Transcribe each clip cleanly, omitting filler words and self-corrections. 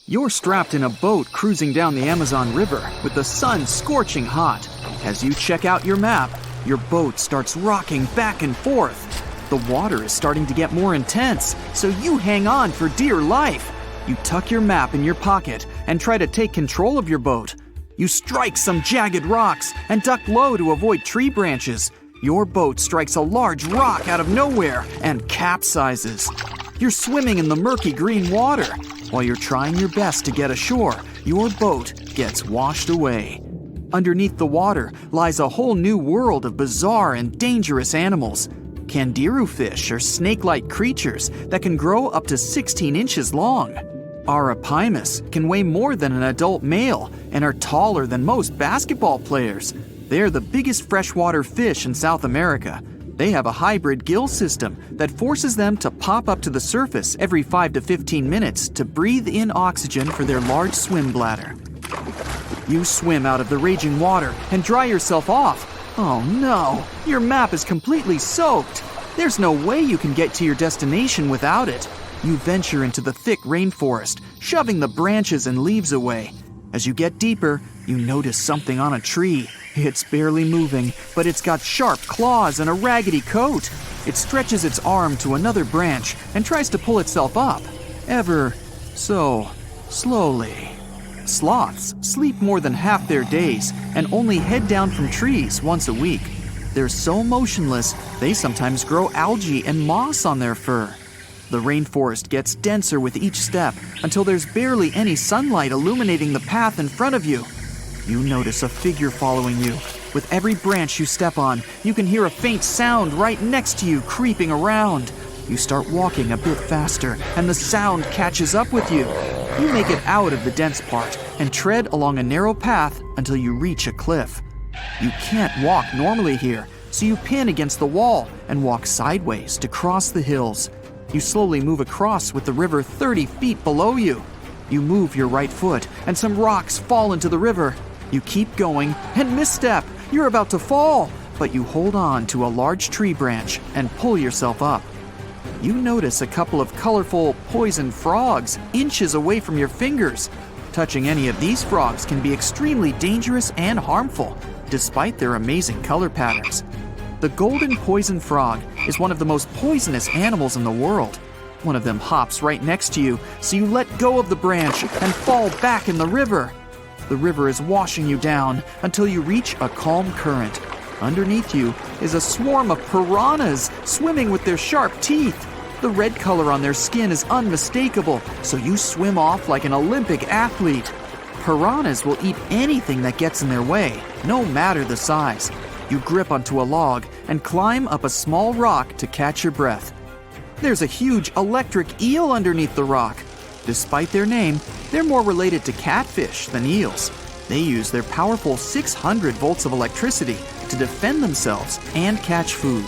You're strapped in a boat cruising down the Amazon River with the sun scorching hot. As you check out your map, your boat starts rocking back and forth. The water is starting to get more intense, so you hang on for dear life. You tuck your map in your pocket and try to take control of your boat. You strike some jagged rocks and duck low to avoid tree branches. Your boat strikes a large rock out of nowhere and capsizes. You're swimming in the murky green water. While you're trying your best to get ashore, your boat gets washed away. Underneath the water lies a whole new world of bizarre and dangerous animals. Candiru fish are snake-like creatures that can grow up to 16 inches long. Arapimus can weigh more than an adult male and are taller than most basketball players. They're the biggest freshwater fish in South America. They have a hybrid gill system that forces them to pop up to the surface every 5 to 15 minutes to breathe in oxygen for their large swim bladder. You swim out of the raging water and dry yourself off. Oh no, your map is completely soaked. There's no way you can get to your destination without it. You venture into the thick rainforest, shoving the branches and leaves away. As you get deeper, you notice something on a tree. It's barely moving, but it's got sharp claws and a raggedy coat. It stretches its arm to another branch and tries to pull itself up, ever so slowly. Sloths sleep more than half their days and only head down from trees once a week. They're so motionless, they sometimes grow algae and moss on their fur. The rainforest gets denser with each step until there's barely any sunlight illuminating the path in front of you. You notice a figure following you. With every branch you step on, you can hear a faint sound right next to you creeping around. You start walking a bit faster, and the sound catches up with you. You make it out of the dense part and tread along a narrow path until you reach a cliff. You can't walk normally here, so you pin against the wall and walk sideways to cross the hills. You slowly move across with the river 30 feet below you. You move your right foot, and some rocks fall into the river. You keep going and misstep. You're about to fall, but you hold on to a large tree branch and pull yourself up. You notice a couple of colorful poison frogs inches away from your fingers. Touching any of these frogs can be extremely dangerous and harmful, despite their amazing color patterns. The golden poison frog is one of the most poisonous animals in the world. One of them hops right next to you, so you let go of the branch and fall back in the river. The river is washing you down until you reach a calm current. Underneath you is a swarm of piranhas swimming with their sharp teeth. The red color on their skin is unmistakable, so you swim off like an Olympic athlete. Piranhas will eat anything that gets in their way, no matter the size. You grip onto a log and climb up a small rock to catch your breath. There's a huge electric eel underneath the rock. Despite their name, they're more related to catfish than eels. They use their powerful 600 volts of electricity to defend themselves and catch food.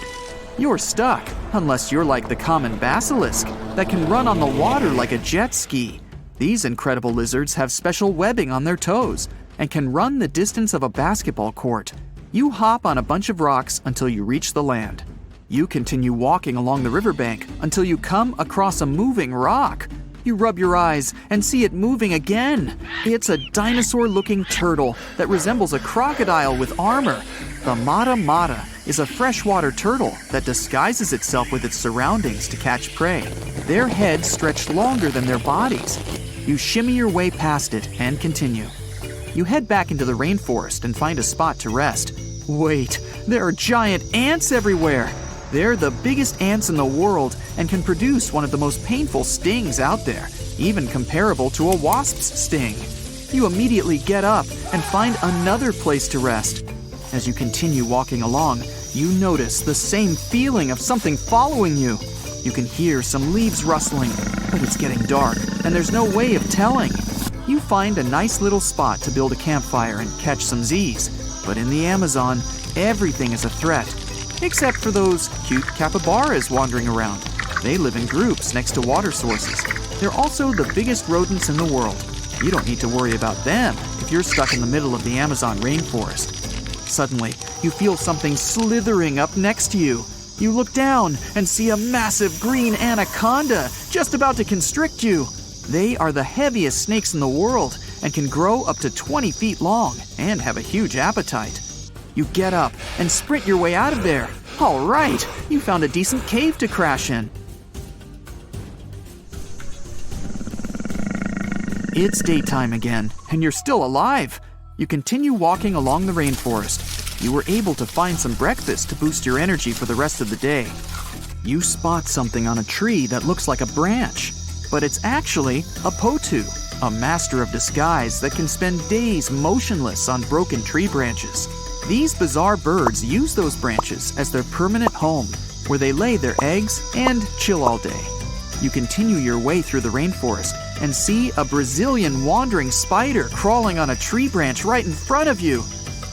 You're stuck, unless you're like the common basilisk that can run on the water like a jet ski. These incredible lizards have special webbing on their toes and can run the distance of a basketball court. You hop on a bunch of rocks until you reach the land. You continue walking along the riverbank until you come across a moving rock. You rub your eyes and see it moving again. It's a dinosaur-looking turtle that resembles a crocodile with armor. The mata mata is a freshwater turtle that disguises itself with its surroundings to catch prey. Their heads stretch longer than their bodies. You shimmy your way past it and continue. You head back into the rainforest and find a spot to rest. Wait, there are giant ants everywhere. They're the biggest ants in the world and can produce one of the most painful stings out there, even comparable to a wasp's sting. You immediately get up and find another place to rest. As you continue walking along, you notice the same feeling of something following you. You can hear some leaves rustling, but it's getting dark and there's no way of telling. You find a nice little spot to build a campfire and catch some Z's. But in the Amazon, everything is a threat. Except for those cute capybaras wandering around. They live in groups next to water sources. They're also the biggest rodents in the world. You don't need to worry about them if you're stuck in the middle of the Amazon rainforest. Suddenly, you feel something slithering up next to you. You look down and see a massive green anaconda just about to constrict you. They are the heaviest snakes in the world and can grow up to 20 feet long and have a huge appetite. You get up and sprint your way out of there. All right, you found a decent cave to crash in. It's daytime again, and you're still alive. You continue walking along the rainforest. You were able to find some breakfast to boost your energy for the rest of the day. You spot something on a tree that looks like a branch, but it's actually a potu, a master of disguise that can spend days motionless on broken tree branches. These bizarre birds use those branches as their permanent home, where they lay their eggs and chill all day. You continue your way through the rainforest and see a Brazilian wandering spider crawling on a tree branch right in front of you.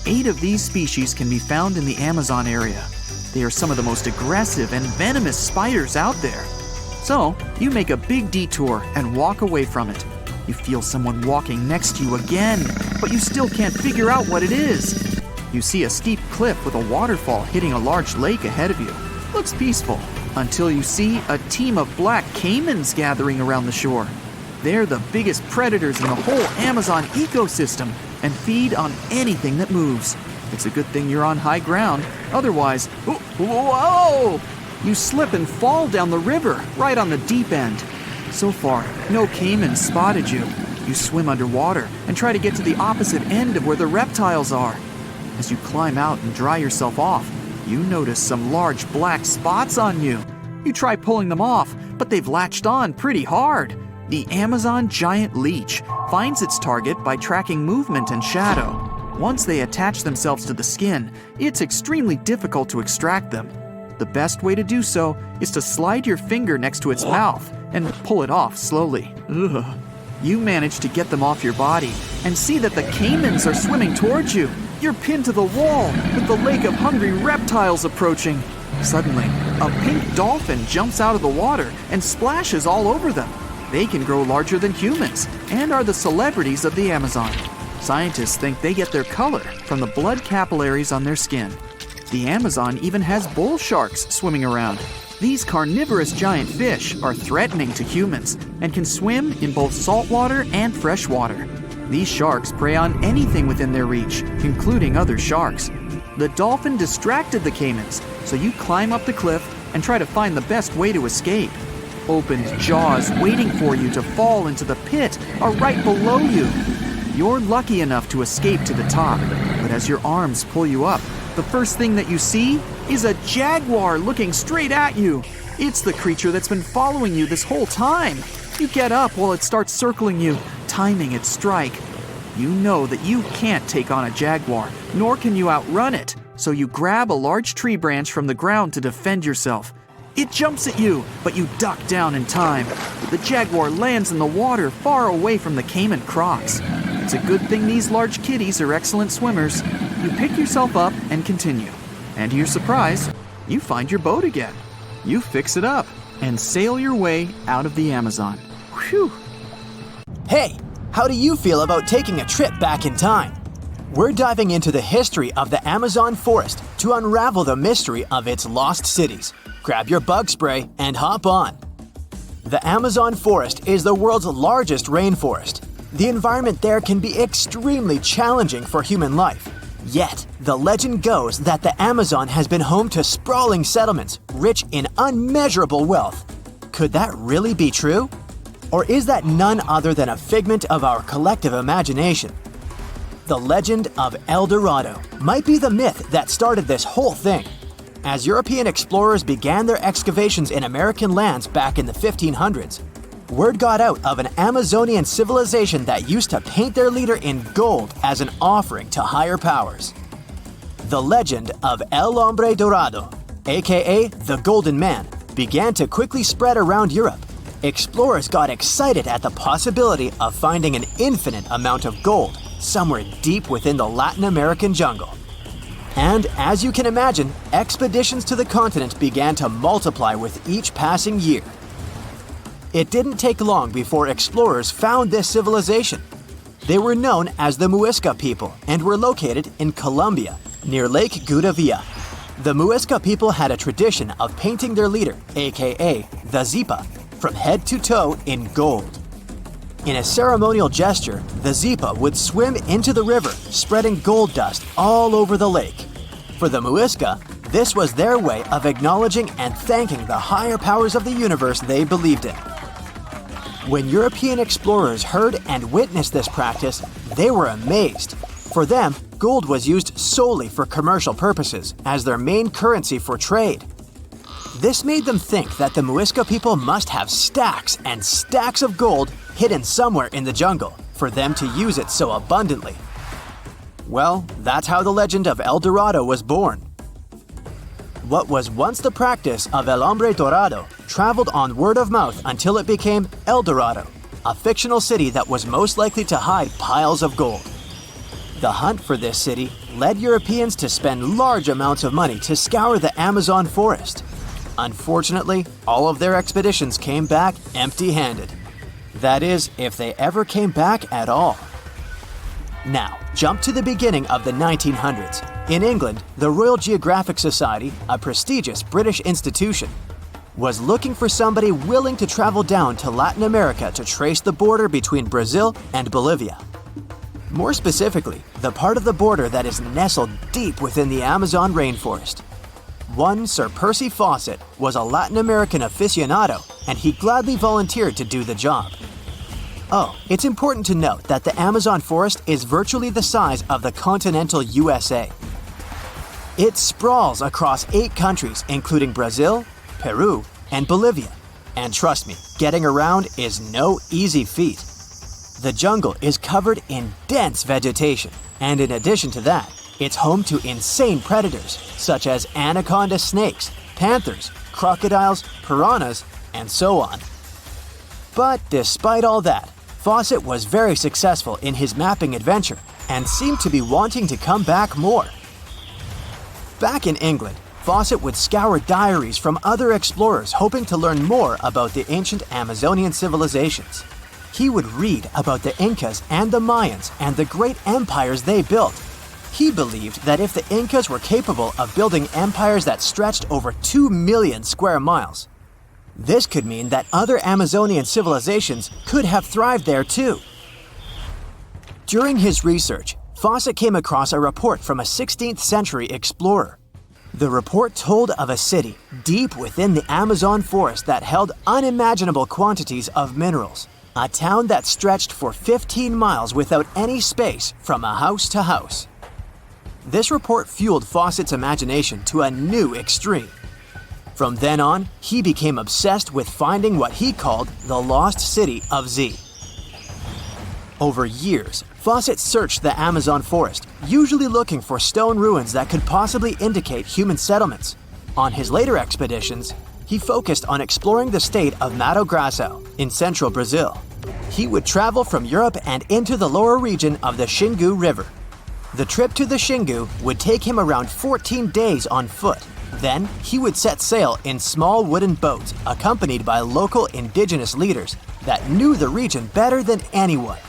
8 of these species can be found in the Amazon area. They are some of the most aggressive and venomous spiders out there. So, you make a big detour and walk away from it. You feel someone walking next to you again, but you still can't figure out what it is. You see a steep cliff with a waterfall hitting a large lake ahead of you. Looks peaceful, until you see a team of black caimans gathering around the shore. They're the biggest predators in the whole Amazon ecosystem and feed on anything that moves. It's a good thing you're on high ground, otherwise, whoa! You slip and fall down the river, right on the deep end. So far, no caimans spotted you. You swim underwater and try to get to the opposite end of where the reptiles are. As you climb out and dry yourself off, you notice some large black spots on you. You try pulling them off, but they've latched on pretty hard. The Amazon giant leech finds its target by tracking movement and shadow. Once they attach themselves to the skin, it's extremely difficult to extract them. The best way to do so is to slide your finger next to its mouth and pull it off slowly. Ugh. You manage to get them off your body and see that the caimans are swimming towards you. You're pinned to the wall with the lake of hungry reptiles approaching. Suddenly, a pink dolphin jumps out of the water and splashes all over them. They can grow larger than humans and are the celebrities of the Amazon. Scientists think they get their color from the blood capillaries on their skin. The Amazon even has bull sharks swimming around. These carnivorous giant fish are threatening to humans and can swim in both saltwater and freshwater. These sharks prey on anything within their reach, including other sharks. The dolphin distracted the caimans, so you climb up the cliff and try to find the best way to escape. Opened jaws waiting for you to fall into the pit are right below you. You're lucky enough to escape to the top, but as your arms pull you up, the first thing that you see is a jaguar looking straight at you. It's the creature that's been following you this whole time. You get up while it starts circling you, timing its strike. You know that you can't take on a jaguar, nor can you outrun it, so you grab a large tree branch from the ground to defend yourself. It jumps at you, but you duck down in time. The jaguar lands in the water far away from the caiman crocs. It's a good thing these large kitties are excellent swimmers. You pick yourself up and continue. And to your surprise, you find your boat again. You fix it up and sail your way out of the Amazon. Whew! Hey, how do you feel about taking a trip back in time? We're diving into the history of the Amazon forest to unravel the mystery of its lost cities. Grab your bug spray and hop on. The Amazon forest is the world's largest rainforest. The environment there can be extremely challenging for human life. Yet, the legend goes that the Amazon has been home to sprawling settlements, rich in unmeasurable wealth. Could that really be true? Or is that none other than a figment of our collective imagination? The legend of El Dorado might be the myth that started this whole thing. As European explorers began their excavations in American lands back in the 1500s, word got out of an Amazonian civilization that used to paint their leader in gold as an offering to higher powers. The legend of El Hombre Dorado, aka the Golden Man, began to quickly spread around Europe. Explorers got excited at the possibility of finding an infinite amount of gold somewhere deep within the Latin American jungle. And as you can imagine, expeditions to the continent began to multiply with each passing year. It didn't take long before explorers found this civilization. They were known as the Muisca people and were located in Colombia, near Lake Gudavia. The Muisca people had a tradition of painting their leader, aka the Zipa, from head to toe in gold. In a ceremonial gesture, the Zipa would swim into the river, spreading gold dust all over the lake. For the Muisca, this was their way of acknowledging and thanking the higher powers of the universe they believed in. When European explorers heard and witnessed this practice, they were amazed. For them, gold was used solely for commercial purposes as their main currency for trade. This made them think that the Muisca people must have stacks and stacks of gold hidden somewhere in the jungle for them to use it so abundantly. Well, that's how the legend of El Dorado was born. What was once the practice of El Hombre Dorado traveled on word of mouth until it became El Dorado, a fictional city that was most likely to hide piles of gold. The hunt for this city led Europeans to spend large amounts of money to scour the Amazon forest. Unfortunately, all of their expeditions came back empty-handed. That is, if they ever came back at all. Now, jump to the beginning of the 1900s. In England, the Royal Geographic Society, a prestigious British institution, was looking for somebody willing to travel down to Latin America to trace the border between Brazil and Bolivia. More specifically, the part of the border that is nestled deep within the Amazon rainforest. One Sir Percy Fawcett was a Latin American aficionado, and he gladly volunteered to do the job. Oh, it's important to note that the Amazon forest is virtually the size of the continental USA. It sprawls across 8 countries, including Brazil, Peru, and Bolivia. And trust me, getting around is no easy feat. The jungle is covered in dense vegetation, and in addition to that, it's home to insane predators such as anaconda snakes, panthers, crocodiles, piranhas, and so on. But despite all that, Fawcett was very successful in his mapping adventure and seemed to be wanting to come back more. Back in England, Fawcett would scour diaries from other explorers hoping to learn more about the ancient Amazonian civilizations. He would read about the Incas and the Mayans and the great empires they built. He believed that if the Incas were capable of building empires that stretched over 2 million square miles, this could mean that other Amazonian civilizations could have thrived there too. During his research, Fawcett came across a report from a 16th century explorer. The report told of a city deep within the Amazon forest that held unimaginable quantities of minerals, a town that stretched for 15 miles without any space from a house to house. This report fueled Fawcett's imagination to a new extreme. From then on, he became obsessed with finding what he called the lost city of Z. Over years, Fawcett searched the Amazon forest, usually looking for stone ruins that could possibly indicate human settlements. On his later expeditions, he focused on exploring the state of Mato Grosso in central Brazil. He would travel from Europe and into the lower region of the Xingu River. The trip to the Xingu would take him around 14 days on foot. Then, he would set sail in small wooden boats accompanied by local indigenous leaders that knew the region better than anyone.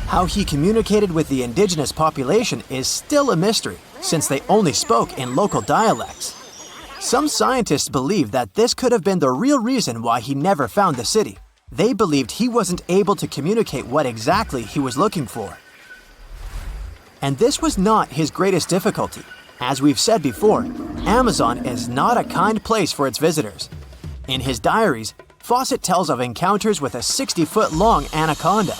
How he communicated with the indigenous population is still a mystery, since they only spoke in local dialects. Some scientists believe that this could have been the real reason why he never found the city. They believed he wasn't able to communicate what exactly he was looking for. And this was not his greatest difficulty. As we've said before, Amazon is not a kind place for its visitors. In his diaries, Fawcett tells of encounters with a 60-foot-long anaconda,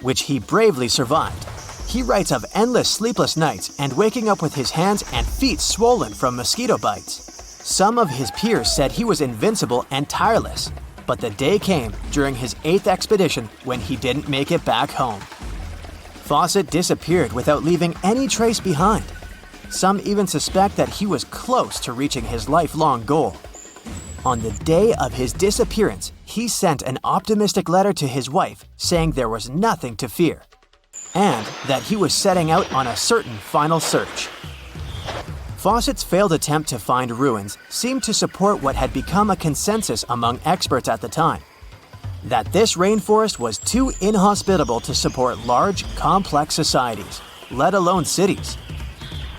which he bravely survived. He writes of endless sleepless nights and waking up with his hands and feet swollen from mosquito bites. Some of his peers said he was invincible and tireless, but the day came during his 8th expedition when he didn't make it back home. Fawcett disappeared without leaving any trace behind. Some even suspect that he was close to reaching his lifelong goal. On the day of his disappearance, he sent an optimistic letter to his wife saying there was nothing to fear, and that he was setting out on a certain final search. Fawcett's failed attempt to find ruins seemed to support what had become a consensus among experts at the time, that this rainforest was too inhospitable to support large, complex societies, let alone cities.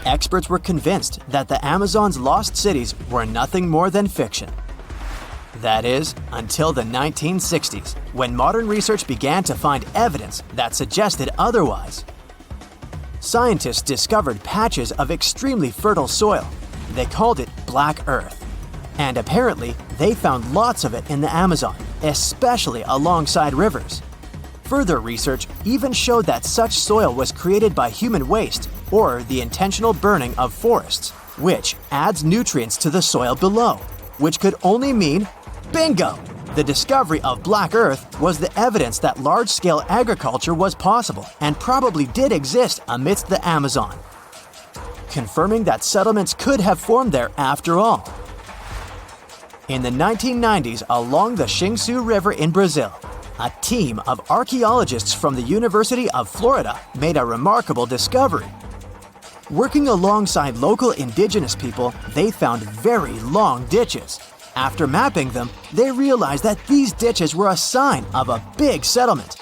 Experts were convinced that the Amazon's lost cities were nothing more than fiction. That is, until the 1960s, when modern research began to find evidence that suggested otherwise. Scientists discovered patches of extremely fertile soil. They called it Black Earth. And apparently, they found lots of it in the Amazon, especially alongside rivers. Further research even showed that such soil was created by human waste or the intentional burning of forests, which adds nutrients to the soil below, which could only mean bingo! The discovery of Black Earth was the evidence that large-scale agriculture was possible and probably did exist amidst the Amazon, confirming that settlements could have formed there after all. In the 1990s, along the Xingu River in Brazil, a team of archaeologists from the University of Florida made a remarkable discovery. Working alongside local indigenous people, they found very long ditches. After mapping them, they realized that these ditches were a sign of a big settlement.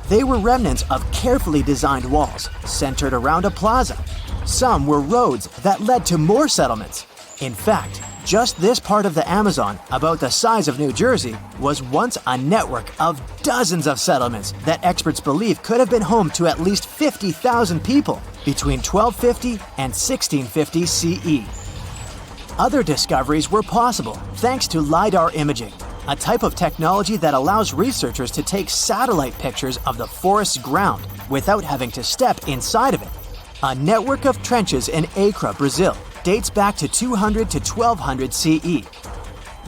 They were remnants of carefully designed walls centered around a plaza. Some were roads that led to more settlements. In fact, just this part of the Amazon, about the size of New Jersey, was once a network of dozens of settlements that experts believe could have been home to at least 50,000 people between 1250 and 1650 CE. Other discoveries were possible thanks to LiDAR imaging, a type of technology that allows researchers to take satellite pictures of the forest's ground without having to step inside of it. A network of trenches in Acre, Brazil, dates back to 200 to 1200 CE.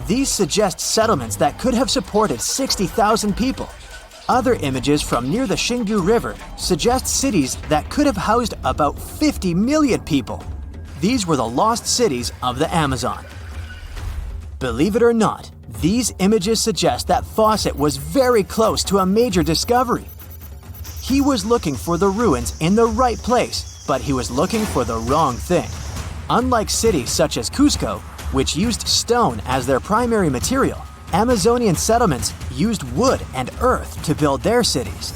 These suggest settlements that could have supported 60,000 people. Other images from near the Xingu River suggest cities that could have housed about 50 million people. These were the lost cities of the Amazon. Believe it or not, these images suggest that Fawcett was very close to a major discovery. He was looking for the ruins in the right place, but he was looking for the wrong thing. Unlike cities such as Cusco, which used stone as their primary material, Amazonian settlements used wood and earth to build their cities.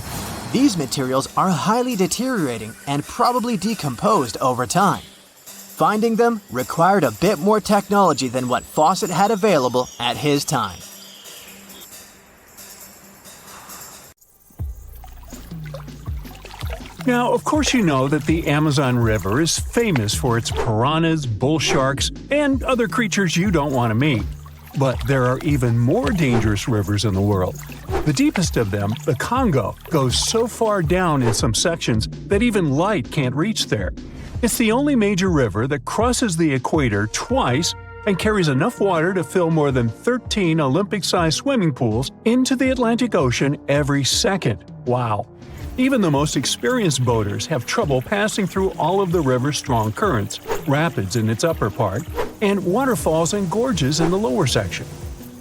These materials are highly deteriorating and probably decomposed over time. Finding them required a bit more technology than what Fawcett had available at his time. Now, of course you know that the Amazon River is famous for its piranhas, bull sharks, and other creatures you don't want to meet. But there are even more dangerous rivers in the world. The deepest of them, the Congo, goes so far down in some sections that even light can't reach there. It's the only major river that crosses the equator twice and carries enough water to fill more than 13 Olympic-sized swimming pools into the Atlantic Ocean every second. Wow! Even the most experienced boaters have trouble passing through all of the river's strong currents, rapids in its upper part, and waterfalls and gorges in the lower section.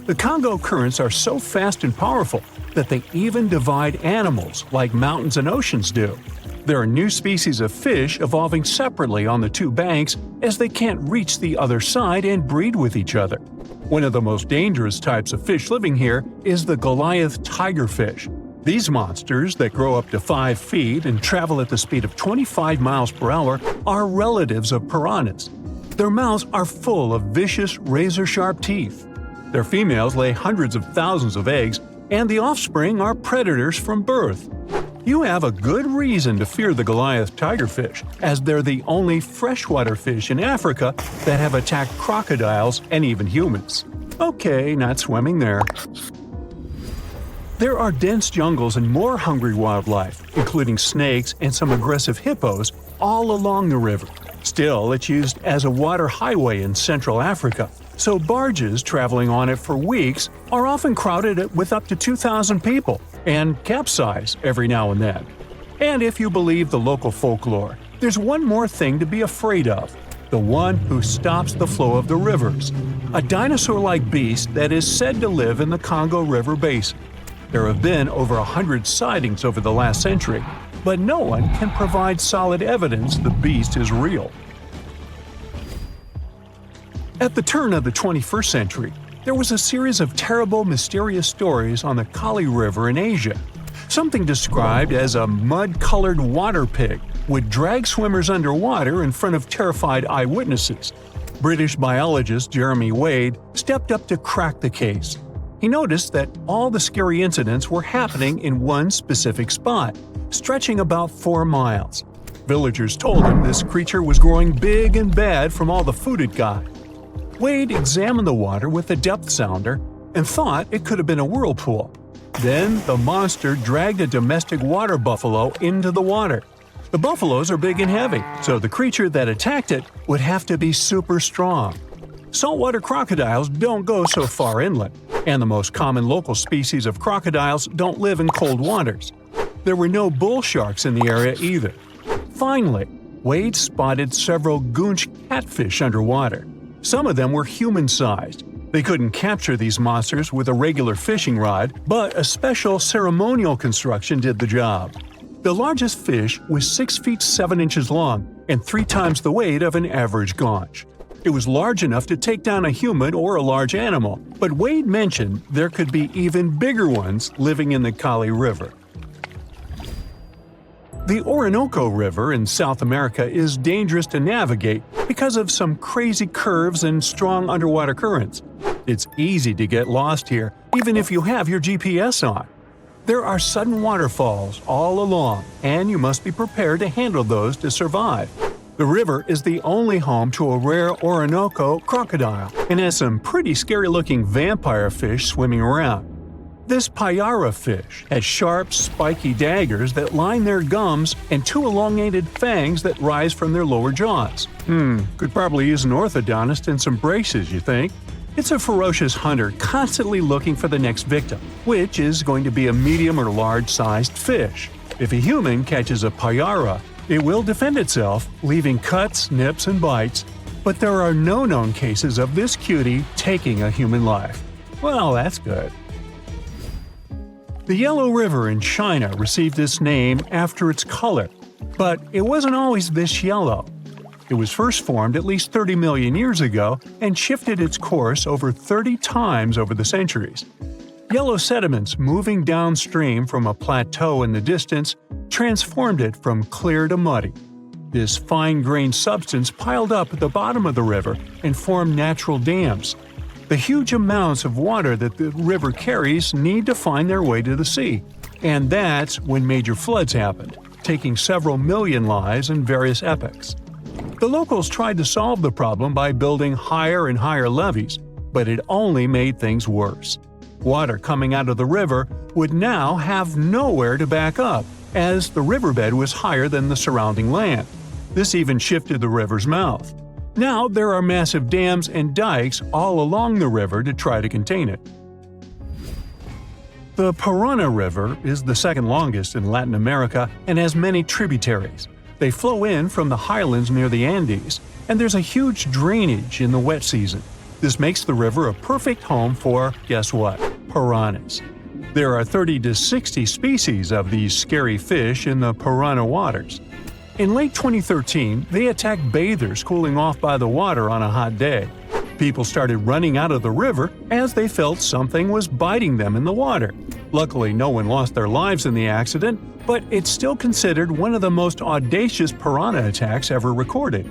The Congo currents are so fast and powerful that they even divide animals like mountains and oceans do. There are new species of fish evolving separately on the two banks as they can't reach the other side and breed with each other. One of the most dangerous types of fish living here is the Goliath tigerfish. These monsters, that grow up to 5 feet and travel at the speed of 25 miles per hour, are relatives of piranhas. Their mouths are full of vicious, razor-sharp teeth. Their females lay hundreds of thousands of eggs, and the offspring are predators from birth. You have a good reason to fear the Goliath tigerfish, as they're the only freshwater fish in Africa that have attacked crocodiles and even humans. Okay, not swimming there. There are dense jungles and more hungry wildlife, including snakes and some aggressive hippos, all along the river. Still, it's used as a water highway in Central Africa, so barges traveling on it for weeks are often crowded with up to 2,000 people and capsize every now and then. And if you believe the local folklore, there's one more thing to be afraid of: the one who stops the flow of the rivers, a dinosaur-like beast that is said to live in the Congo River basin. There have been over 100 sightings over the last century, but no one can provide solid evidence the beast is real. At the turn of the 21st century, there was a series of terrible, mysterious stories on the Kali River in Asia. Something described as a mud-colored water pig would drag swimmers underwater in front of terrified eyewitnesses. British biologist Jeremy Wade stepped up to crack the case. He noticed that all the scary incidents were happening in one specific spot, stretching about 4 miles. Villagers told him this creature was growing big and bad from all the food it got. Wade examined the water with a depth sounder and thought it could have been a whirlpool. Then the monster dragged a domestic water buffalo into the water. The buffaloes are big and heavy, so the creature that attacked it would have to be super strong. Saltwater crocodiles don't go so far inland, and the most common local species of crocodiles don't live in cold waters. There were no bull sharks in the area either. Finally, Wade spotted several goonch catfish underwater. Some of them were human-sized. They couldn't capture these monsters with a regular fishing rod, but a special ceremonial construction did the job. The largest fish was 6 feet 7 inches long and 3 times the weight of an average gaunch. It was large enough to take down a human or a large animal, but Wade mentioned there could be even bigger ones living in the Kali River. The Orinoco River in South America is dangerous to navigate because of some crazy curves and strong underwater currents. It's easy to get lost here, even if you have your GPS on. There are sudden waterfalls all along, and you must be prepared to handle those to survive. The river is the only home to a rare Orinoco crocodile and has some pretty scary-looking vampire fish swimming around. This payara fish has sharp, spiky daggers that line their gums and 2 elongated fangs that rise from their lower jaws. Could probably use an orthodontist and some braces, you think? It's a ferocious hunter constantly looking for the next victim, which is going to be a medium or large-sized fish. If a human catches a payara, it will defend itself, leaving cuts, nips, and bites, but there are no known cases of this cutie taking a human life. Well, that's good. The Yellow River in China received its name after its color, but it wasn't always this yellow. It was first formed at least 30 million years ago and shifted its course over 30 times over the centuries. Yellow sediments moving downstream from a plateau in the distance transformed it from clear to muddy. This fine-grained substance piled up at the bottom of the river and formed natural dams. The huge amounts of water that the river carries need to find their way to the sea, and that's when major floods happened, taking several million lives in various epochs. The locals tried to solve the problem by building higher and higher levees, but it only made things worse. Water coming out of the river would now have nowhere to back up, as the riverbed was higher than the surrounding land. This even shifted the river's mouth. Now there are massive dams and dikes all along the river to try to contain it. The Parana River is the second longest in Latin America and has many tributaries. They flow in from the highlands near the Andes, and there's a huge drainage in the wet season. This makes the river a perfect home for, guess what, piranhas. There are 30 to 60 species of these scary fish in the Parana waters. In late 2013, they attacked bathers cooling off by the water on a hot day. People started running out of the river as they felt something was biting them in the water. Luckily, no one lost their lives in the accident, but it's still considered one of the most audacious piranha attacks ever recorded.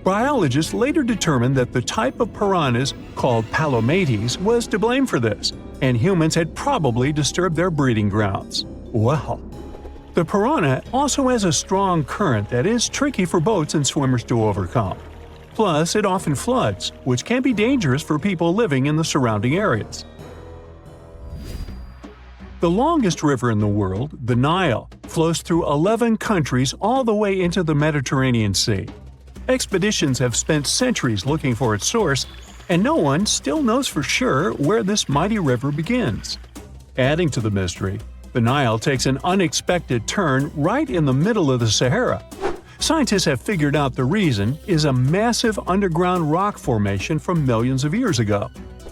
Biologists later determined that the type of piranhas, called palomates, was to blame for this, and humans had probably disturbed their breeding grounds. Well, the piranha also has a strong current that is tricky for boats and swimmers to overcome. Plus, it often floods, which can be dangerous for people living in the surrounding areas. The longest river in the world, the Nile, flows through 11 countries all the way into the Mediterranean Sea. Expeditions have spent centuries looking for its source, and no one still knows for sure where this mighty river begins. Adding to the mystery, the Nile takes an unexpected turn right in the middle of the Sahara. Scientists have figured out the reason is a massive underground rock formation from millions of years ago.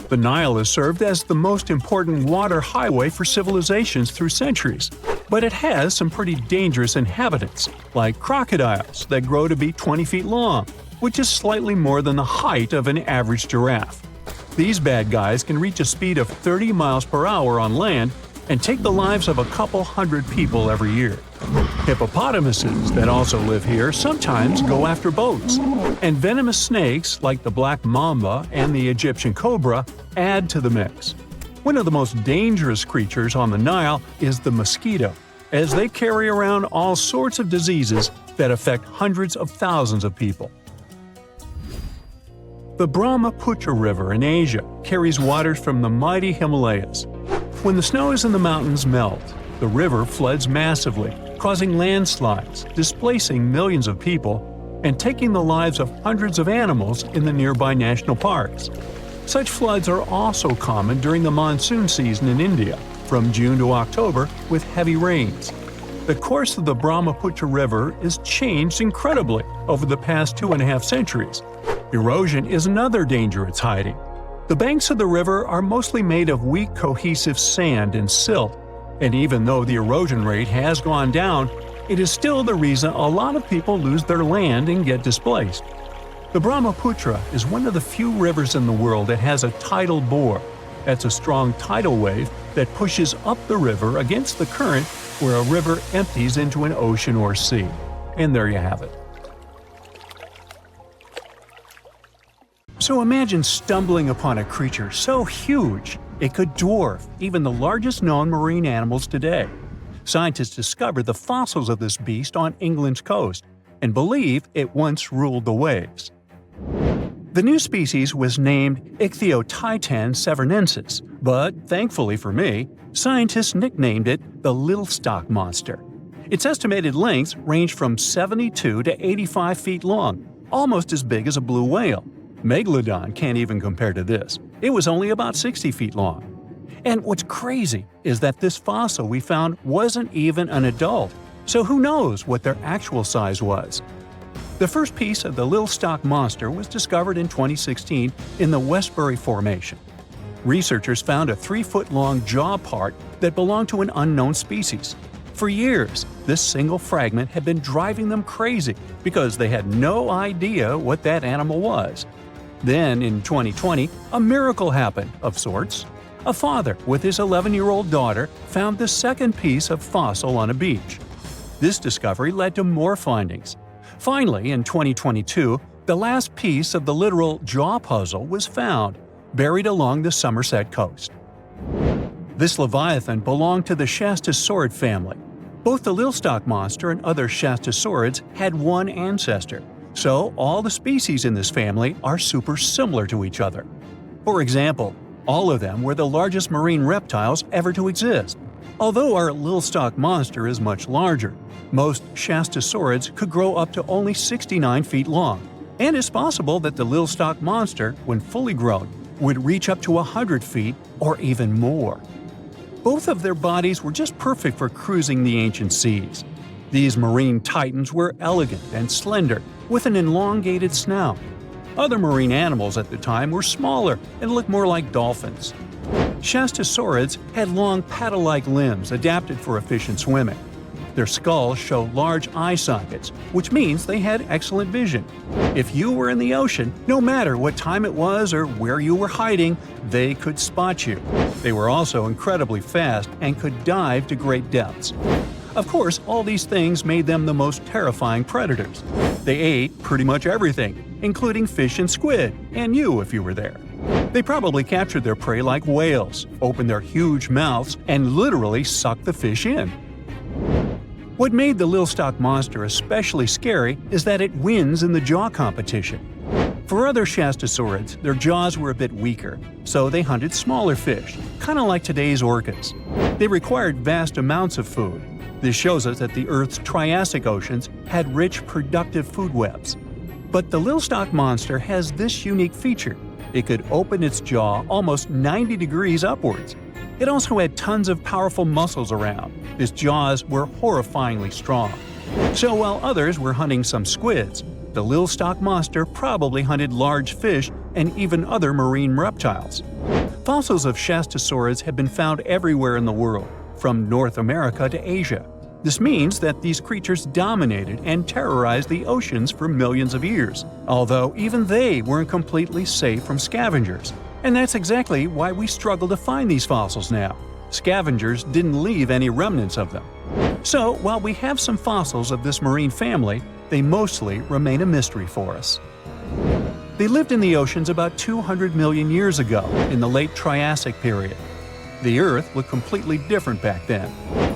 The Nile has served as the most important water highway for civilizations through centuries, but it has some pretty dangerous inhabitants, like crocodiles that grow to be 20 feet long, which is slightly more than the height of an average giraffe. These bad guys can reach a speed of 30 miles per hour on land and take the lives of a couple hundred people every year. Hippopotamuses that also live here sometimes go after boats, and venomous snakes like the black mamba and the Egyptian cobra add to the mix. One of the most dangerous creatures on the Nile is the mosquito, as they carry around all sorts of diseases that affect hundreds of thousands of people. The Brahmaputra River in Asia carries waters from the mighty Himalayas. When the snows in the mountains melt, the river floods massively, causing landslides, displacing millions of people, and taking the lives of hundreds of animals in the nearby national parks. Such floods are also common during the monsoon season in India, from June to October, with heavy rains. The course of the Brahmaputra River is changed incredibly over the past 2.5 centuries. Erosion is another danger it's hiding. The banks of the river are mostly made of weak cohesive sand and silt, and even though the erosion rate has gone down, it is still the reason a lot of people lose their land and get displaced. The Brahmaputra is one of the few rivers in the world that has a tidal bore. That's a strong tidal wave that pushes up the river against the current where a river empties into an ocean or sea. And there you have it. So imagine stumbling upon a creature so huge it could dwarf even the largest known marine animals today. Scientists discovered the fossils of this beast on England's coast and believe it once ruled the waves. The new species was named Ichthyotitan severnensis, but thankfully for me, scientists nicknamed it the Little Stock Monster. Its estimated lengths range from 72 to 85 feet long, almost as big as a blue whale. Megalodon can't even compare to this. It was only about 60 feet long. And what's crazy is that this fossil we found wasn't even an adult, so who knows what their actual size was. The first piece of the Little Stock Monster was discovered in 2016 in the Westbury Formation. Researchers found a 3-foot-long jaw part that belonged to an unknown species. For years, this single fragment had been driving them crazy because they had no idea what that animal was. Then, in 2020, a miracle happened, of sorts. A father with his 11-year-old daughter found the second piece of fossil on a beach. This discovery led to more findings. Finally, in 2022, the last piece of the literal jaw puzzle was found, buried along the Somerset coast. This leviathan belonged to the Shastasaurid family. Both the Little Stock Monster and other Shastasaurids had one ancestor, so all the species in this family are super similar to each other. For example, all of them were the largest marine reptiles ever to exist. Although our Little Stock Monster is much larger, most Shastasaurids could grow up to only 69 feet long, and it's possible that the Little Stock Monster, when fully grown, would reach up to 100 feet or even more. Both of their bodies were just perfect for cruising the ancient seas. These marine titans were elegant and slender, with an elongated snout. Other marine animals at the time were smaller and looked more like dolphins. Shastasaurids had long paddle-like limbs adapted for efficient swimming. Their skulls show large eye sockets, which means they had excellent vision. If you were in the ocean, no matter what time it was or where you were hiding, they could spot you. They were also incredibly fast and could dive to great depths. Of course, all these things made them the most terrifying predators. They ate pretty much everything, including fish and squid, and you if you were there. They probably captured their prey like whales, opened their huge mouths, and literally sucked the fish in. What made the Little Stock Monster especially scary is that it wins in the jaw competition. For other Shastasaurids, their jaws were a bit weaker, so they hunted smaller fish, kind of like today's orcas. They required vast amounts of food. This shows us that the Earth's Triassic oceans had rich, productive food webs. But the Little Stock Monster has this unique feature. It could open its jaw almost 90 degrees upwards. It also had tons of powerful muscles around. Its jaws were horrifyingly strong. So while others were hunting some squids, the Little Stock Monster probably hunted large fish and even other marine reptiles. Fossils of Shastasaurids have been found everywhere in the world, from North America to Asia. This means that these creatures dominated and terrorized the oceans for millions of years, although even they weren't completely safe from scavengers. And that's exactly why we struggle to find these fossils now. Scavengers didn't leave any remnants of them. So, while we have some fossils of this marine family, they mostly remain a mystery for us. They lived in the oceans about 200 million years ago, in the late Triassic period. The Earth looked completely different back then.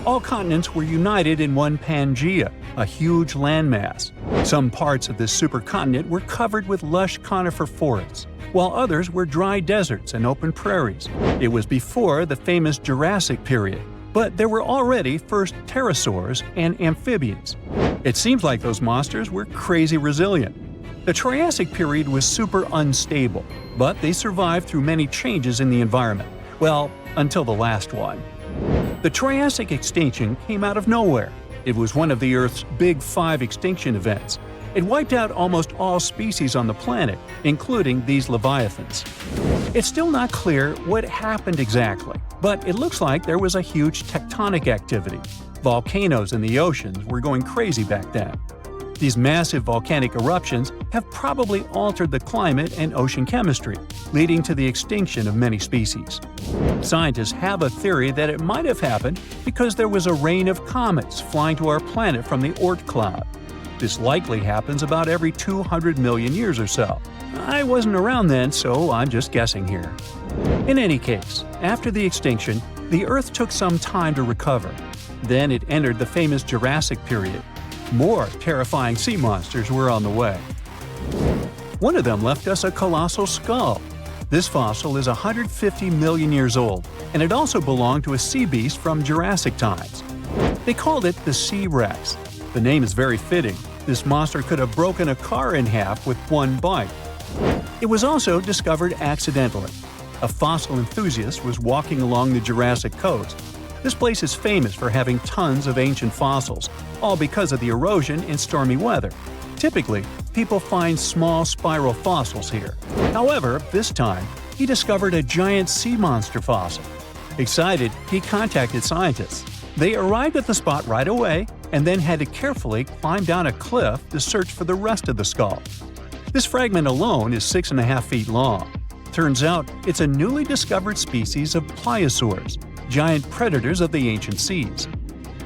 All continents were united in one Pangaea, a huge landmass. Some parts of this supercontinent were covered with lush conifer forests, while others were dry deserts and open prairies. It was before the famous Jurassic period, but there were already first pterosaurs and amphibians. It seems like those monsters were crazy resilient. The Triassic period was super unstable, but they survived through many changes in the environment. Well, until the last one. The Triassic extinction came out of nowhere. It was one of the Earth's big 5 extinction events. It wiped out almost all species on the planet, including these leviathans. It's still not clear what happened exactly, but it looks like there was a huge tectonic activity. Volcanoes in the oceans were going crazy back then. These massive volcanic eruptions have probably altered the climate and ocean chemistry, leading to the extinction of many species. Scientists have a theory that it might have happened because there was a rain of comets flying to our planet from the Oort cloud. This likely happens about every 200 million years or so. I wasn't around then, so I'm just guessing here. In any case, after the extinction, the Earth took some time to recover. Then it entered the famous Jurassic period. More terrifying sea monsters were on the way. One of them left us a colossal skull. This fossil is 150 million years old, and it also belonged to a sea beast from Jurassic times. They called it the Sea Rex. The name is very fitting. This monster could have broken a car in half with one bite. It was also discovered accidentally. A fossil enthusiast was walking along the Jurassic coast. This place is famous for having tons of ancient fossils, all because of the erosion in stormy weather. Typically, people find small spiral fossils here. However, this time, he discovered a giant sea monster fossil. Excited, he contacted scientists. They arrived at the spot right away and then had to carefully climb down a cliff to search for the rest of the skull. This fragment alone is 6.5 feet long. Turns out, it's a newly discovered species of pliosaurs, giant predators of the ancient seas.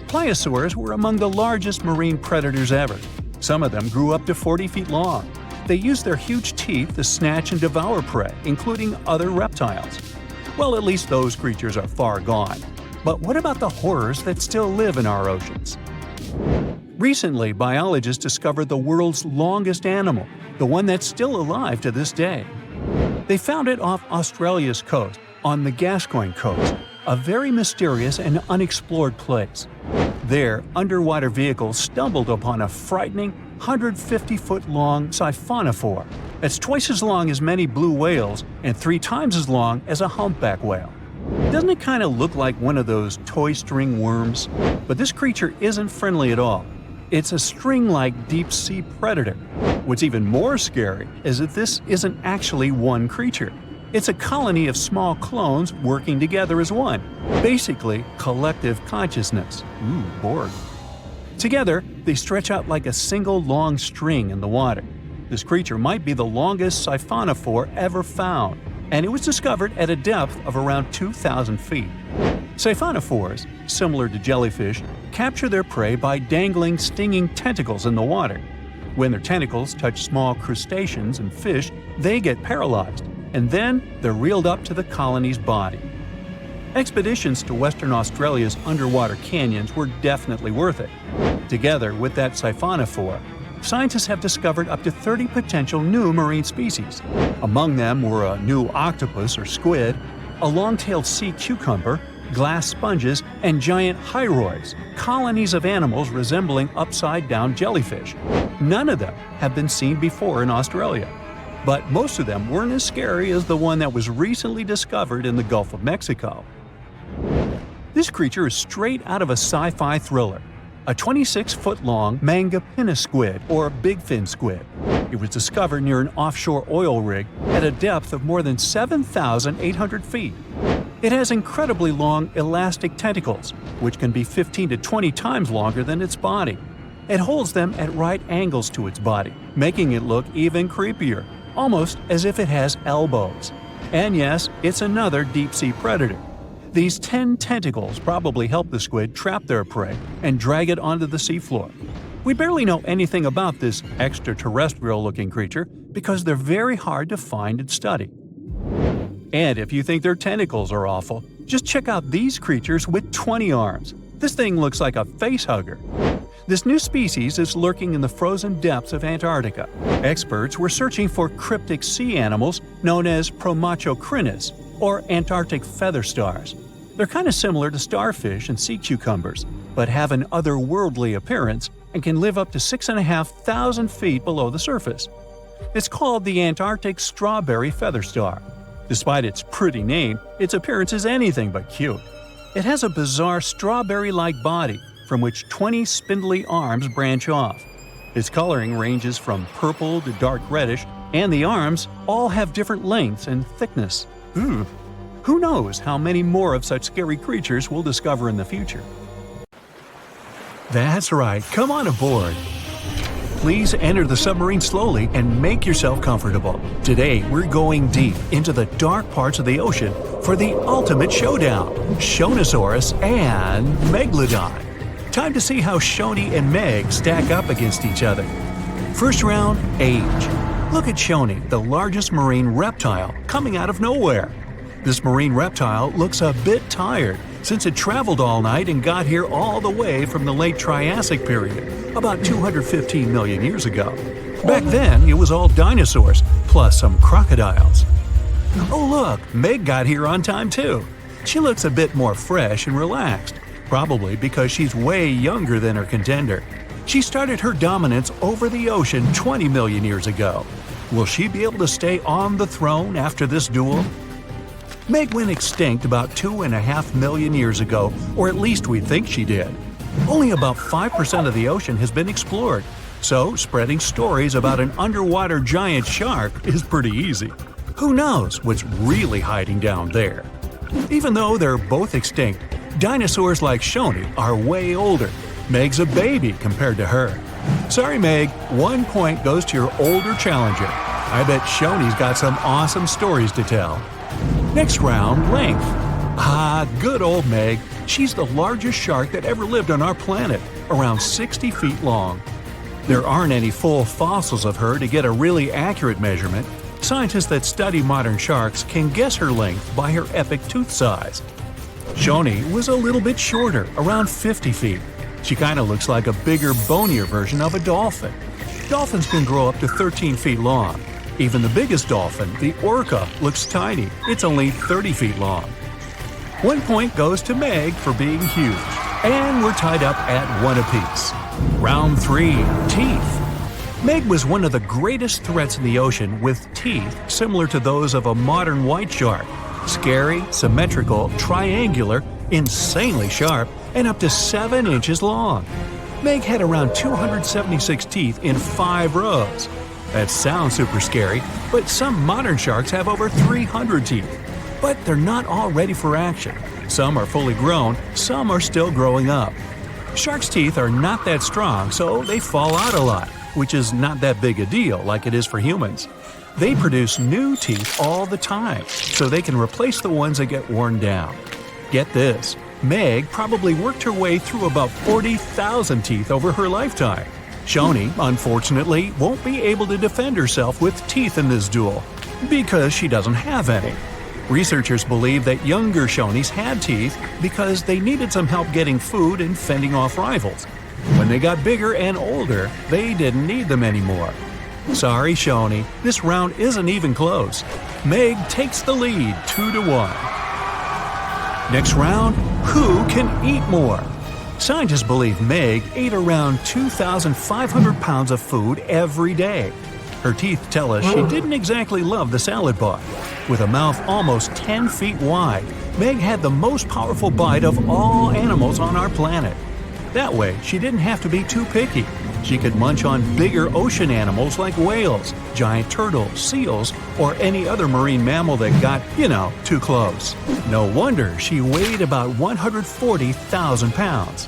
Pliosaurs were among the largest marine predators ever. Some of them grew up to 40 feet long. They used their huge teeth to snatch and devour prey, including other reptiles. Well, at least those creatures are far gone. But what about the horrors that still live in our oceans? Recently, biologists discovered the world's longest animal, the one that's still alive to this day. They found it off Australia's coast, on the Gascoyne coast, a very mysterious and unexplored place. There, underwater vehicles stumbled upon a frightening 150-foot-long siphonophore. That's twice as long as many blue whales and 3 times as long as a humpback whale. Doesn't it kind of look like one of those toy string worms? But this creature isn't friendly at all. It's a string-like deep-sea predator. What's even more scary is that this isn't actually one creature. It's a colony of small clones working together as one. Basically, collective consciousness. Ooh, Borg. Together, they stretch out like a single long string in the water. This creature might be the longest siphonophore ever found, and it was discovered at a depth of around 2,000 feet. Siphonophores, similar to jellyfish, capture their prey by dangling stinging tentacles in the water. When their tentacles touch small crustaceans and fish, they get paralyzed, and then they're reeled up to the colony's body. Expeditions to Western Australia's underwater canyons were definitely worth it. Together with that siphonophore, scientists have discovered up to 30 potential new marine species. Among them were a new octopus or squid, a long-tailed sea cucumber, glass sponges, and giant hyroids, colonies of animals resembling upside-down jellyfish. None of them have been seen before in Australia, but most of them weren't as scary as the one that was recently discovered in the Gulf of Mexico. This creature is straight out of a sci-fi thriller, a 26-foot-long mangapinna squid or bigfin squid. It was discovered near an offshore oil rig at a depth of more than 7,800 feet. It has incredibly long elastic tentacles, which can be 15 to 20 times longer than its body. It holds them at right angles to its body, making it look even creepier, almost as if it has elbows. And yes, it's another deep-sea predator. These 10 tentacles probably help the squid trap their prey and drag it onto the seafloor. We barely know anything about this extraterrestrial-looking creature because they're very hard to find and study. And if you think their tentacles are awful, just check out these creatures with 20 arms. This thing looks like a facehugger. This new species is lurking in the frozen depths of Antarctica. Experts were searching for cryptic sea animals known as Promachocrinus, or Antarctic feather stars. They're kind of similar to starfish and sea cucumbers, but have an otherworldly appearance and can live up to 6,500 feet below the surface. It's called the Antarctic strawberry feather star. Despite its pretty name, its appearance is anything but cute. It has a bizarre strawberry-like body from which 20 spindly arms branch off. Its coloring ranges from purple to dark reddish, and the arms all have different lengths and thickness. Who knows how many more of such scary creatures we'll discover in the future? That's right, come on aboard! Please enter the submarine slowly and make yourself comfortable. Today, we're going deep into the dark parts of the ocean for the ultimate showdown, Shonisaurus and Megalodon. Time to see how Shoni and Meg stack up against each other. First round, age. Look at Shoni, the largest marine reptile, coming out of nowhere. This marine reptile looks a bit tired since it traveled all night and got here all the way from the late Triassic period, about 215 million years ago. Back then, it was all dinosaurs, plus some crocodiles. Oh look, Meg got here on time too. She looks a bit more fresh and relaxed, probably because she's way younger than her contender. She started her dominance over the ocean 20 million years ago. Will she be able to stay on the throne after this duel? Meg went extinct about 2.5 million years ago, or at least we think she did. Only about 5% of the ocean has been explored, so spreading stories about an underwater giant shark is pretty easy. Who knows what's really hiding down there? Even though they're both extinct, dinosaurs like Shoni are way older. Meg's a baby compared to her. Sorry, Meg, 1 point goes to your older challenger. I bet Shoni's got some awesome stories to tell. Next round, length. Good old Meg. She's the largest shark that ever lived on our planet, around 60 feet long. There aren't any full fossils of her to get a really accurate measurement. Scientists that study modern sharks can guess her length by her epic tooth size. Shoni was a little bit shorter, around 50 feet. She kind of looks like a bigger, bonier version of a dolphin. Dolphins can grow up to 13 feet long. Even the biggest dolphin, the orca, looks tiny. It's only 30 feet long. 1 point goes to Meg for being huge. And we're tied up at 1 apiece. Round 3, teeth. Meg was one of the greatest threats in the ocean with teeth similar to those of a modern white shark. Scary, symmetrical, triangular, insanely sharp, and up to 7 inches long. Meg had around 276 teeth in 5 rows. That sounds super scary, but some modern sharks have over 300 teeth. But they're not all ready for action. Some are fully grown, some are still growing up. Sharks' teeth are not that strong, so they fall out a lot, which is not that big a deal like it is for humans. They produce new teeth all the time, so they can replace the ones that get worn down. Get this, Meg probably worked her way through about 40,000 teeth over her lifetime. Shoni, unfortunately, won't be able to defend herself with teeth in this duel, because she doesn't have any. Researchers believe that younger Shonis had teeth because they needed some help getting food and fending off rivals. When they got bigger and older, they didn't need them anymore. Sorry, Shoni, this round isn't even close. Meg takes the lead 2-1. Next round, who can eat more? Scientists believe Meg ate around 2,500 pounds of food every day. Her teeth tell us she didn't exactly love the salad bar. With a mouth almost 10 feet wide, Meg had the most powerful bite of all animals on our planet. That way, she didn't have to be too picky. She could munch on bigger ocean animals like whales, giant turtles, seals, or any other marine mammal that got, too close. No wonder she weighed about 140,000 pounds.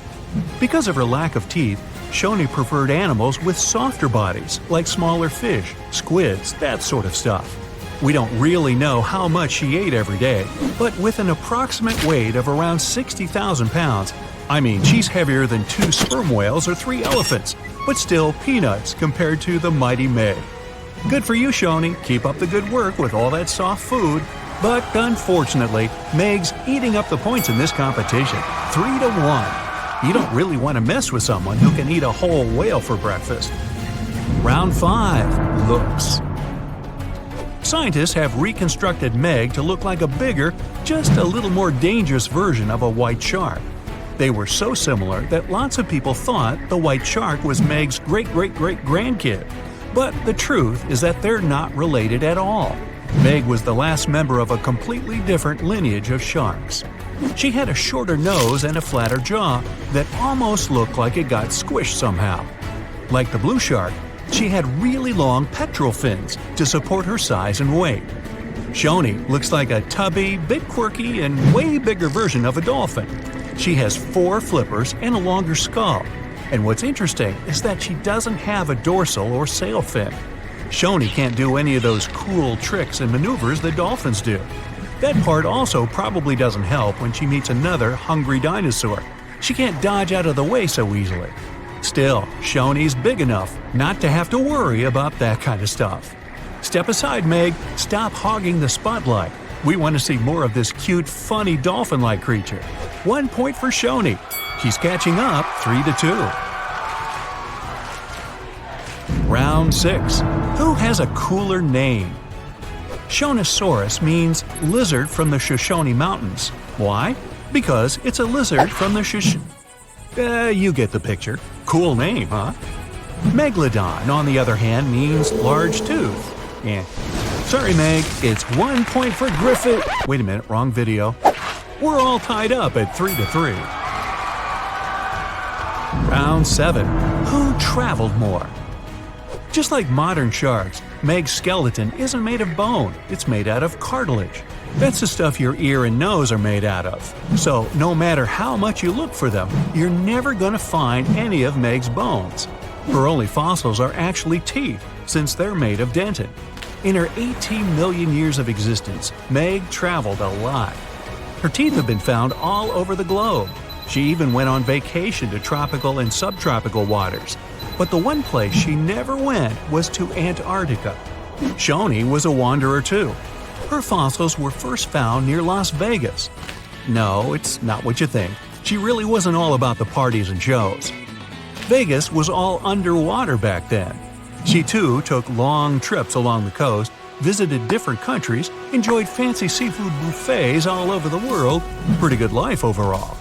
Because of her lack of teeth, Shoni preferred animals with softer bodies, like smaller fish, squids, that sort of stuff. We don't really know how much she ate every day, but with an approximate weight of around 60,000 pounds, I mean, she's heavier than 2 sperm whales or 3 elephants, but still peanuts compared to the mighty Meg. Good for you, Shoni. Keep up the good work with all that soft food. But unfortunately, Meg's eating up the points in this competition, 3-1. You don't really want to mess with someone who can eat a whole whale for breakfast. Round 5. Looks. Scientists have reconstructed Meg to look like a bigger, just a little more dangerous version of a white shark. They were so similar that lots of people thought the white shark was Meg's great-great-great-grandkid. But the truth is that they're not related at all. Meg was the last member of a completely different lineage of sharks. She had a shorter nose and a flatter jaw that almost looked like it got squished somehow. Like the blue shark, she had really long pectoral fins to support her size and weight. Shoni looks like a tubby, bit quirky, and way bigger version of a dolphin. She has 4 flippers and a longer skull. And what's interesting is that she doesn't have a dorsal or sail fin. Shoni can't do any of those cool tricks and maneuvers that dolphins do. That part also probably doesn't help when she meets another hungry dinosaur. She can't dodge out of the way so easily. Still, Shoni's big enough not to have to worry about that kind of stuff. Step aside, Meg. Stop hogging the spotlight. We want to see more of this cute, funny dolphin-like creature. 1 point for Shoni. She's catching up 3-2. Round 6. Who has a cooler name? Shonisaurus means lizard from the Shoshone Mountains. Why? Because it's a lizard from the you get the picture. Cool name, huh? Megalodon, on the other hand, means large tooth. Yeah. Sorry, Meg, it's 1 point for Griffith. Wait a minute, wrong video. We're all tied up at 3-3. Round 7. Who traveled more? Just like modern sharks, Meg's skeleton isn't made of bone, it's made out of cartilage. That's the stuff your ear and nose are made out of. So, no matter how much you look for them, you're never going to find any of Meg's bones. Her only fossils are actually teeth, since they're made of dentin. In her 18 million years of existence, Meg traveled a lot. Her teeth have been found all over the globe. She even went on vacation to tropical and subtropical waters. But the one place she never went was to Antarctica. Shoni was a wanderer too. Her fossils were first found near Las Vegas. No, it's not what you think. She really wasn't all about the parties and shows. Vegas was all underwater back then. She too took long trips along the coast, visited different countries, enjoyed fancy seafood buffets all over the world. Pretty good life overall.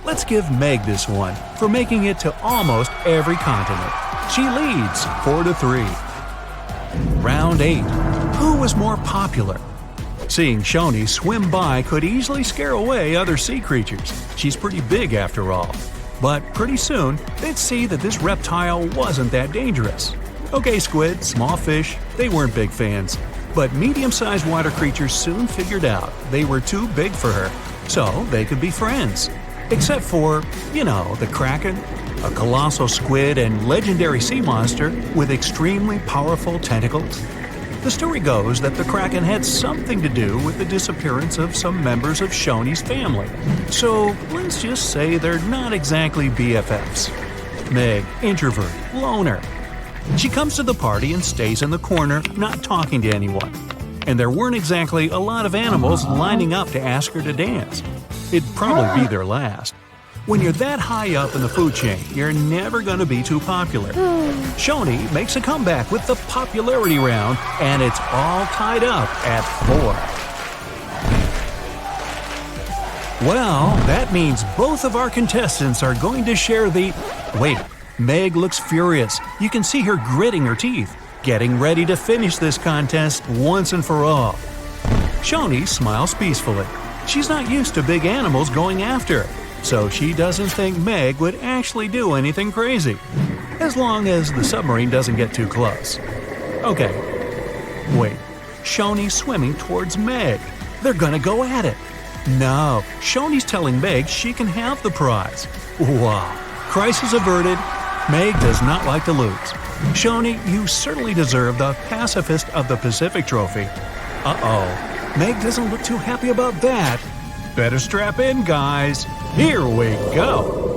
Let's give Meg this one for making it to almost every continent. She leads 4-3. Round 8. Who was more popular? Seeing Shoni swim by could easily scare away other sea creatures. She's pretty big after all. But pretty soon, they'd see that this reptile wasn't that dangerous. Okay, squid, small fish, they weren't big fans. But medium-sized water creatures soon figured out they were too big for her, so they could be friends. Except for, the Kraken, a colossal squid and legendary sea monster with extremely powerful tentacles. The story goes that the Kraken had something to do with the disappearance of some members of Shoni's family. So let's just say they're not exactly BFFs. Meg, introvert, loner. She comes to the party and stays in the corner, not talking to anyone. And there weren't exactly a lot of animals lining up to ask her to dance. It'd probably be their last. When you're that high up in the food chain, you're never going to be too popular. Shoni makes a comeback with the popularity round, and it's all tied up at 4. Well, that means both of our contestants are going to share the... Wait, Meg looks furious. You can see her gritting her teeth, getting ready to finish this contest once and for all. Shoni smiles peacefully. She's not used to big animals going after her, so she doesn't think Meg would actually do anything crazy, as long as the submarine doesn't get too close. Okay, wait, Shoni's swimming towards Meg. They're gonna go at it. No, Shoni's telling Meg she can have the prize. Wow, crisis averted. Meg does not like to lose. Shoni, you certainly deserve the Pacifist of the Pacific trophy. Uh-oh, Meg doesn't look too happy about that. Better strap in, guys. Here we go.